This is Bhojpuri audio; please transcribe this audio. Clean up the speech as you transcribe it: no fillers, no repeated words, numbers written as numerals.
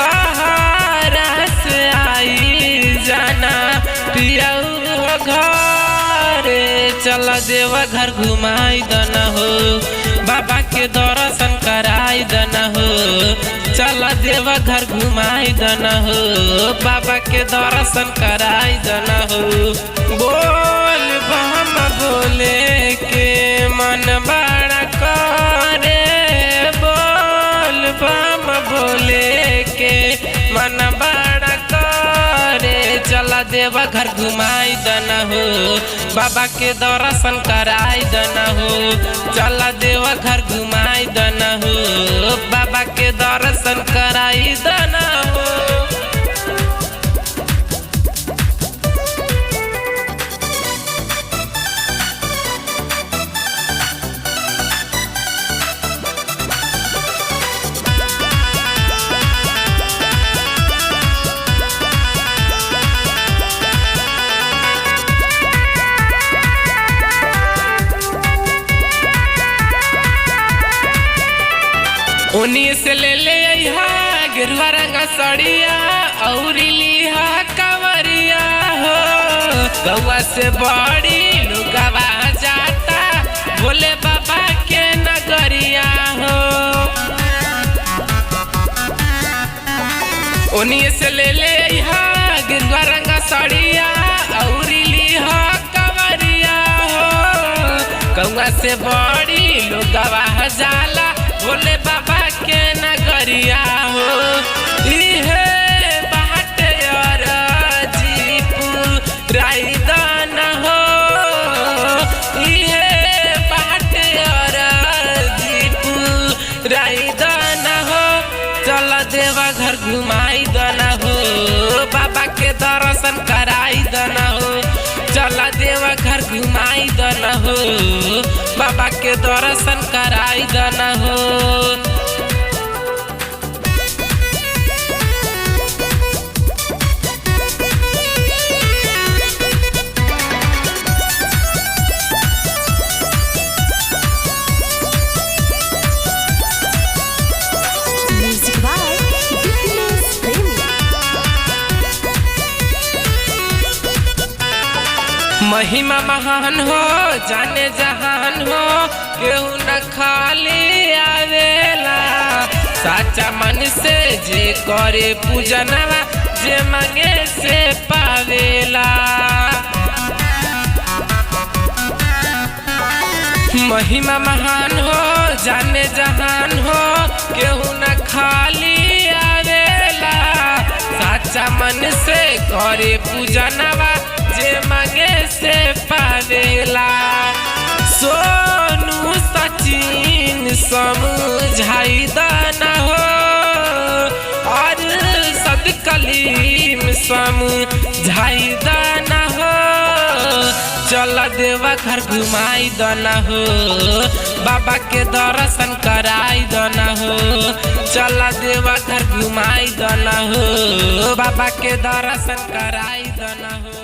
बाहर से आई जाना पियाऊ घर, चल देव घर घुमाई दना हो, बाबा के दर्शन कराई दना हो, चल देव घर घुमाई दना हो, बाबा के दर्शन कराई दना हो। बोल बम बोले के मन बड़ा करे, बोल बम बोले के मन बड़ा करे, चला देव घर घुमाई दना हो, बाबा के दर्शन कराई दना हो, चला देव घर घुमाई दना हो, बाबा के दर्शन कराई दना हो। उन्हीं से ले ले गिरवा रंग सड़िया और लिहा कंवरिया हो, गौआ से बड़ी लुगावा जाता भोले बाबा के नगरिया हो। उन्हीं से ले ले गिरवा रंग सड़िया और लिहा कंवरिया हो, गौआ से बड़ी लुगावा जाला भोले बाबा के नगरिया हो। इहे बाटे और जीपुर रायदान हो, इहे बाटे और जीपुर रायदान हो, चल देवा घर घुमाई दना हो, बाबा के दर्शन कराई दना हो, चला देवा घर घुमाई दना हो, बाबा के दर्शन कराई दना हो। महिमा महान हो जाने जहान हो, केहू न खाली आवेला, साचा मन से जे करे पूजनवा जे मांगे से पावेला। महिमा महान हो जाने जहान हो, केहू न खाली आवेला, साचा मन से करे पूजनवा जे मांगे से पावेला। सोनू सचिन समझाई दना हो, और सब कलीम समझाई दना हो, चल देवा घर घुमाई दना हो, बाबा के दर्शन कराई दना हो, चल देवा घर घुमाई दना हो, बाबा के दर्शन कराई दना हो।